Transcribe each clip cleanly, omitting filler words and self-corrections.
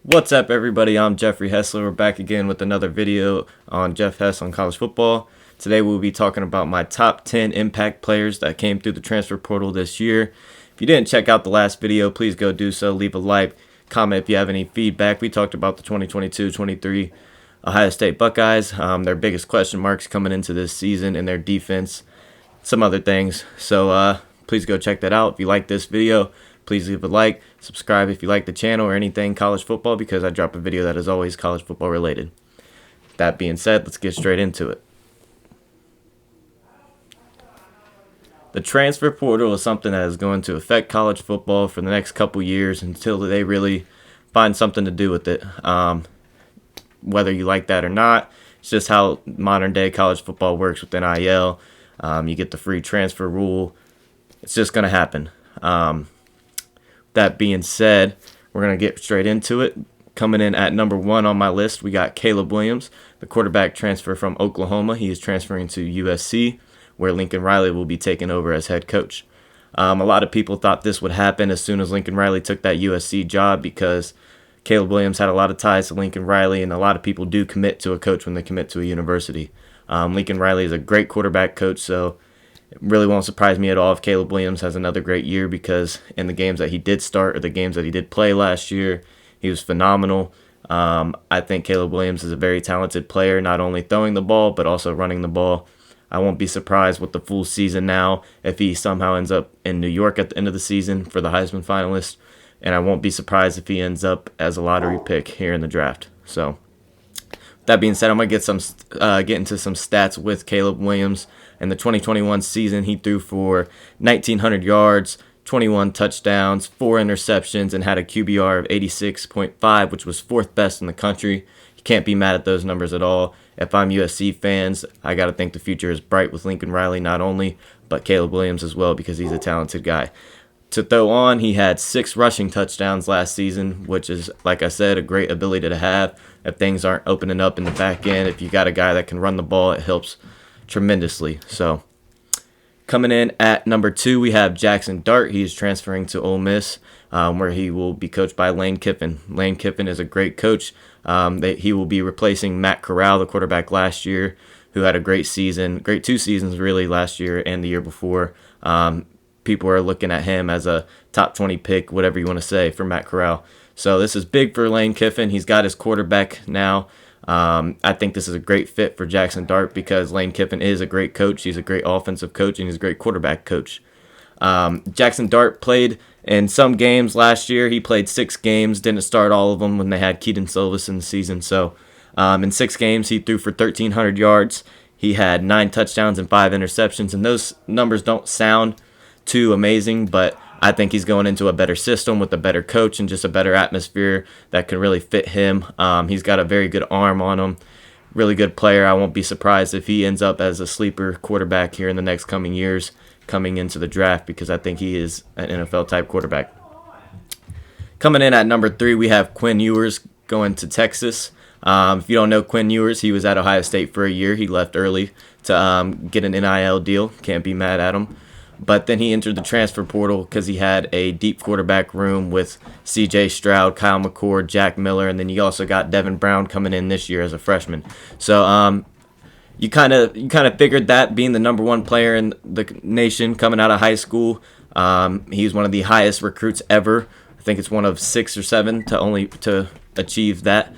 What's up, everybody? I'm Jeffrey Hessler. We're back again with another video on Jeff Hess on college football. Today we'll be talking about my top 10 impact players that came through the transfer portal this year. If you didn't check out the last video, please go do so. Leave a like, comment if you have any feedback. We talked about the 2022-23 Ohio State Buckeyes, their biggest question marks coming into this season, and their defense, some other things. So please go check that out. If you like this video, please leave a like, subscribe if you like the channel or anything college football, because I drop a video that is always college football related. That being said, let's get straight into it. The transfer portal is something that is going to affect college football for the next couple years until they really find something to do with it. Whether you like that or not, it's just how modern day college football works with NIL. You get the free transfer rule. It's just going to happen. That being said, we're going to get straight into it. Coming in at number 1 on my list, we got Caleb Williams, the quarterback transfer from Oklahoma. He is transferring to USC, where Lincoln Riley will be taking over as head coach. A lot of people thought this would happen as soon as Lincoln Riley took that USC job, because Caleb Williams had a lot of ties to Lincoln Riley, and a lot of people do commit to a coach when they commit to a university. Lincoln Riley is a great quarterback coach, so it really won't surprise me at all if Caleb Williams has another great year, because in the games that he did start or the games that he did play last year, he was phenomenal. I think Caleb Williams is a very talented player, not only throwing the ball but also running the ball. I won't be surprised with the full season now if he somehow ends up in New York at the end of the season for the Heisman finalist, and I won't be surprised if he ends up as a lottery pick here in the draft. So that being said, I'm going to get into some stats with Caleb Williams. In the 2021 season, he threw for 1,900 yards, 21 touchdowns, 4 interceptions, and had a QBR of 86.5, which was 4th best in the country. You can't be mad at those numbers at all. If I'm USC fans, I got to think the future is bright with Lincoln Riley not only, but Caleb Williams as well, because he's a talented guy. To throw on, he had 6 rushing touchdowns last season, which is, like I said, a great ability to have. If things aren't opening up in the back end, if you got a guy that can run the ball, it helps tremendously. So coming in at number 2, we have Jackson Dart. He is transferring to Ole Miss, where he will be coached by Lane Kiffin. Lane Kiffin is a great coach. He will be replacing Matt Corral, the quarterback last year, who had a great season, great 2 seasons really last year and the year before. People are looking at him as a top 20 pick, whatever you want to say, for Matt Corral. So this is big for Lane Kiffin. He's got his quarterback now. I think this is a great fit for Jackson Dart, because Lane Kiffin is a great coach. He's a great offensive coach, and he's a great quarterback coach. Jackson Dart played in some games last year. He played 6 games, didn't start all of them when they had Keaton Silvis in the season. So in 6 games, he threw for 1,300 yards. He had 9 touchdowns and 5 interceptions, and those numbers don't sound too amazing, but I think he's going into a better system with a better coach and just a better atmosphere that can really fit him. He's got a very good arm on him, really good player. I won't be surprised if he ends up as a sleeper quarterback here in the next coming years coming into the draft, because I think he is an NFL-type quarterback. Coming in at number 3, we have Quinn Ewers going to Texas. If you don't know Quinn Ewers, he was at Ohio State for a year. He left early to get an NIL deal. Can't be mad at him. But then he entered the transfer portal because he had a deep quarterback room with C.J. Stroud, Kyle McCord, Jack Miller, and then you also got Devin Brown coming in this year as a freshman. So you kind of figured that, being the number 1 player in the nation coming out of high school. He's one of the highest recruits ever. I think it's one of 6 or 7 to achieve that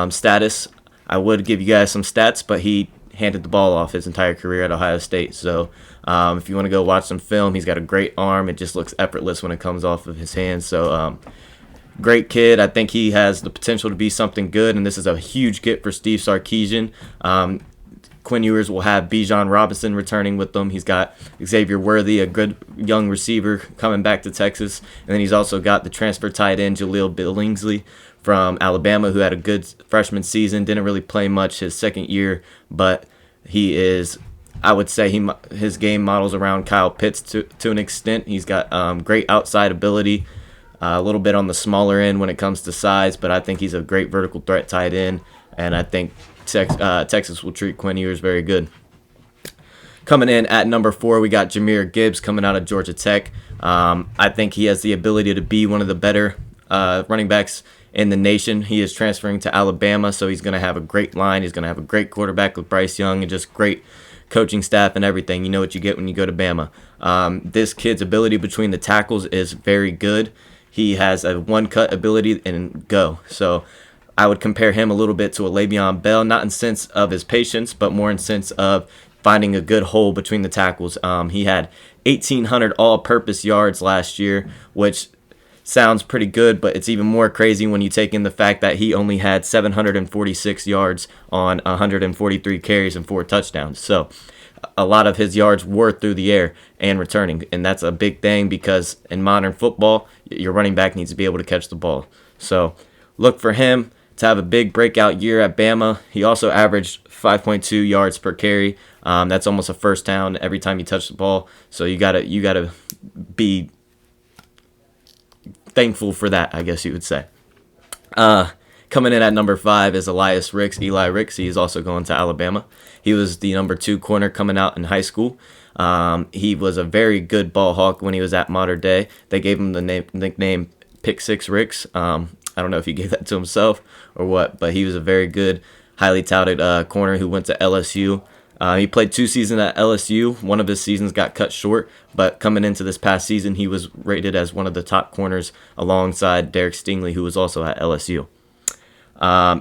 status. I would give you guys some stats, but he handed the ball off his entire career at Ohio State. So if you want to go watch some film, he's got a great arm. It just looks effortless when it comes off of his hands. So great kid. I think he has the potential to be something good, and this is a huge get for Steve Sarkisian. Quinn Ewers will have Bijan Robinson returning with them. He's got Xavier Worthy, a good young receiver, coming back to Texas. And then he's also got the transfer tight end Jaleel Billingsley from Alabama, who had a good freshman season. Didn't really play much his second year, but he is, I would say, his game models around Kyle Pitts to an extent. He's got great outside ability, a little bit on the smaller end when it comes to size, but I think he's a great vertical threat tight end, and I think Texas will treat Quinn Ewers very good. Coming in at number 4, we got Jamir Gibbs coming out of Georgia Tech. I think he has the ability to be one of the better running backs in the nation. He is transferring to Alabama, so he's going to have a great line. He's going to have a great quarterback with Bryce Young and just great coaching staff and everything. You know what you get when you go to Bama. This kid's ability between the tackles is very good. He has a one-cut ability and go. So I would compare him a little bit to a Le'Veon Bell, not in sense of his patience, but more in sense of finding a good hole between the tackles. He had 1,800 all-purpose yards last year, which sounds pretty good, but it's even more crazy when you take in the fact that he only had 746 yards on 143 carries and 4 touchdowns. So a lot of his yards were through the air and returning, and that's a big thing because in modern football, your running back needs to be able to catch the ball. So look for him to have a big breakout year at Bama. He also averaged 5.2 yards per carry. That's almost a first down every time you touch the ball. So you gotta be thankful for that, I guess you would say. Coming in at number 5 is Eli Rix. He is also going to Alabama. He was the number 2 corner coming out in high school. He was a very good ball hawk when he was at Modern Day. They gave him the nickname Pick Six Rix. I don't know if he gave that to himself or what, but he was a very good, highly touted corner who went to LSU. He played 2 seasons at LSU. One of his seasons got cut short, but coming into this past season, he was rated as one of the top corners alongside Derek Stingley, who was also at LSU.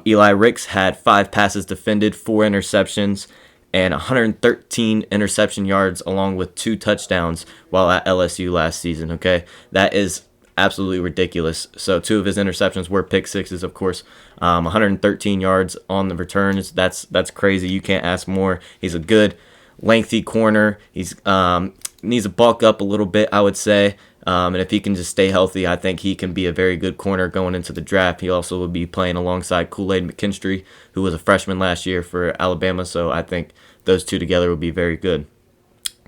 Eli Rix had 5 passes defended, 4 interceptions, and 113 interception yards along with 2 touchdowns while at LSU last season, okay? That is absolutely ridiculous. So 2 of his interceptions were pick sixes, of course. 113 yards on the returns. That's crazy. You can't ask more. He's a good, lengthy corner. He's needs to bulk up a little bit, I would say. And if he can just stay healthy, I think he can be a very good corner going into the draft. He also will be playing alongside Kool-Aid McKinstry, who was a freshman last year for Alabama. So I think those 2 together will be very good.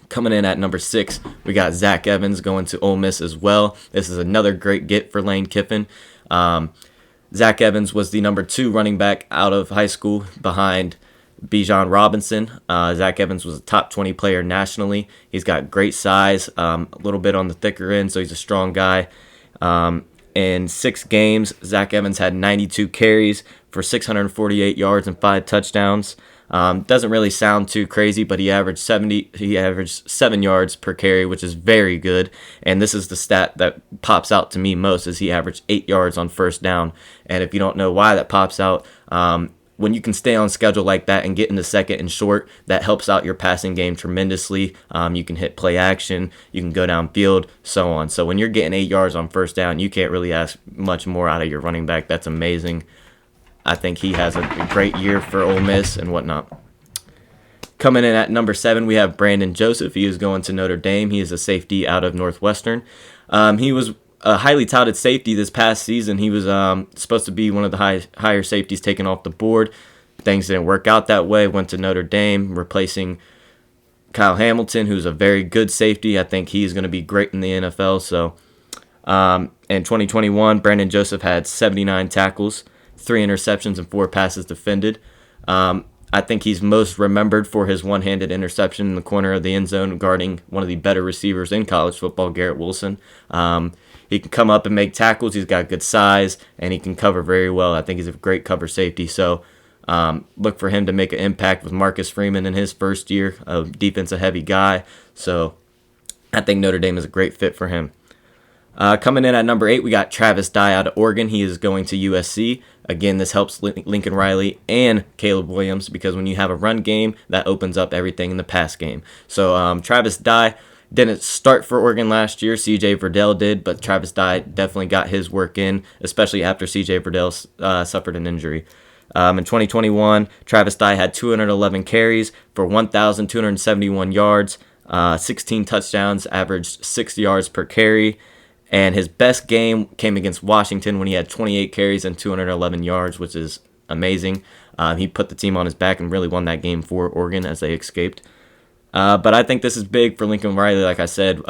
Coming in at number 6, we got Zach Evans going to Ole Miss as well. This is another great get for Lane Kiffin. Zach Evans was the number 2 running back out of high school behind Bijan Robinson. Zach Evans was a top 20 player nationally. He's got great size, a little bit on the thicker end, so he's a strong guy. In 6 games, Zach Evans had 92 carries for 648 yards and 5 touchdowns. Doesn't really sound too crazy, but he averaged 7 yards per carry, which is very good. And this is the stat that pops out to me most, is he averaged 8 yards on first down. And if you don't know why that pops out, when you can stay on schedule like that and get into second and short, that helps out your passing game tremendously. You can hit play action, you can go downfield, so on. So when you're getting 8 yards on first down, you can't really ask much more out of your running back. That's amazing. I think he has a great year for Ole Miss and whatnot. Coming in at number 7, we have Brandon Joseph. He is going to Notre Dame. He is a safety out of Northwestern. He was a highly touted safety this past season. He was supposed to be one of the higher safeties taken off the board. Things didn't work out that way. Went to Notre Dame, replacing Kyle Hamilton, who's a very good safety. I think he's going to be great in the NFL. So in 2021, Brandon Joseph had 79 tackles, 3 interceptions, and 4 passes defended. I think he's most remembered for his one-handed interception in the corner of the end zone guarding one of the better receivers in college football, Garrett Wilson. He can come up and make tackles. He's got good size, and he can cover very well. I think he's a great cover safety. So look for him to make an impact with Marcus Freeman in his first year, a defensive-heavy guy. So I think Notre Dame is a great fit for him. Coming in at number 8, we got Travis Dye out of Oregon. He is going to USC. Again, this helps Lincoln Riley and Caleb Williams because when you have a run game, that opens up everything in the pass game. So Travis Dye didn't start for Oregon last year. C.J. Verdell did, but Travis Dye definitely got his work in, especially after C.J. Verdell suffered an injury. In 2021, Travis Dye had 211 carries for 1,271 yards, 16 touchdowns, averaged 6 yards per carry. And his best game came against Washington when he had 28 carries and 211 yards, which is amazing. He put the team on his back and really won that game for Oregon as they escaped. But I think this is big for Lincoln Riley. Like I said,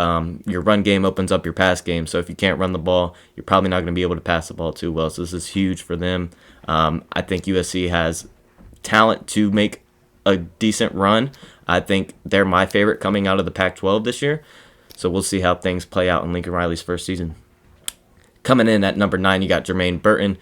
your run game opens up your pass game. So if you can't run the ball, you're probably not going to be able to pass the ball too well. So this is huge for them. I think USC has talent to make a decent run. I think they're my favorite coming out of the Pac-12 this year. So we'll see how things play out in Lincoln Riley's first season. Coming in at number 9, you got Jermaine Burton.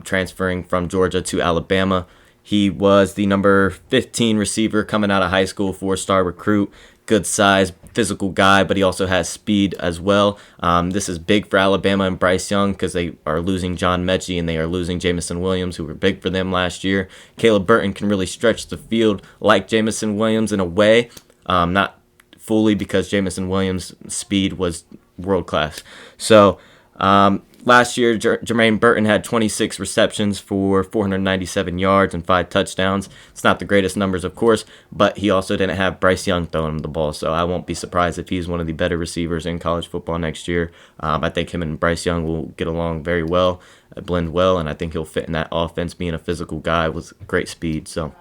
transferring from Georgia to Alabama. He was the number 15 receiver coming out of high school, 4-star recruit, good size, physical guy, but he also has speed as well. This is big for Alabama and Bryce Young because they are losing John Mechie and they are losing Jamison Williams, who were big for them last year. Caleb Burton can really stretch the field like Jamison Williams in a way, not fully because Jamison Williams' speed was world class. So last year, Jermaine Burton had 26 receptions for 497 yards and 5 touchdowns. It's not the greatest numbers, of course, but he also didn't have Bryce Young throwing him the ball, so I won't be surprised if he's one of the better receivers in college football next year. I think him and Bryce Young will get along very well, blend well, and I think he'll fit in that offense, being a physical guy with great speed. So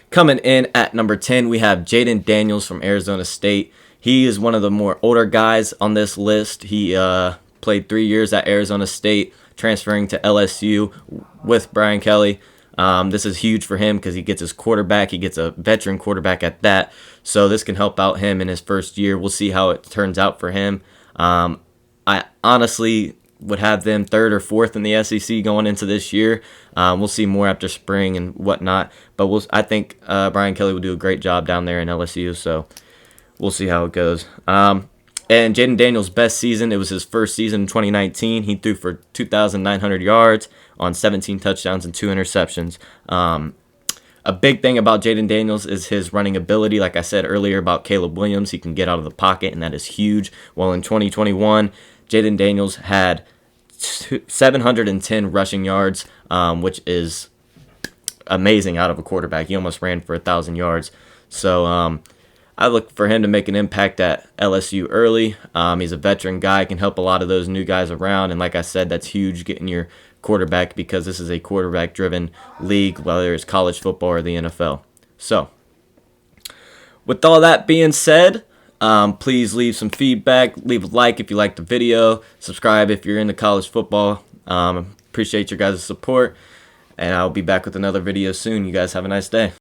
coming in at number 10, we have Jaden Daniels from Arizona State. He is one of the more older guys on this list. He played 3 years at Arizona State, transferring to LSU with Brian Kelly. This is huge for him because he gets his quarterback. He gets a veteran quarterback at that. So this can help out him in his first year. We'll see how it turns out for him. I honestly would have them 3rd or 4th in the SEC going into this year. We'll see more after spring and whatnot. But I think Brian Kelly will do a great job down there in LSU. So we'll see how it goes. And Jaden Daniels' best season, it was his first season in 2019. He threw for 2,900 yards on 17 touchdowns and 2 interceptions. A big thing about Jaden Daniels is his running ability. Like I said earlier about Caleb Williams, he can get out of the pocket, and that is huge. Well, in 2021, Jaden Daniels had 710 rushing yards, which is amazing out of a quarterback. He almost ran for 1,000 yards. So I look for him to make an impact at LSU early. He's a veteran guy, can help a lot of those new guys around. And like I said, that's huge, getting your quarterback, because this is a quarterback-driven league, whether it's college football or the NFL. So with all that being said, please leave some feedback. Leave a like if you liked the video. Subscribe if you're into college football. Appreciate your guys' support. And I'll be back with another video soon. You guys have a nice day.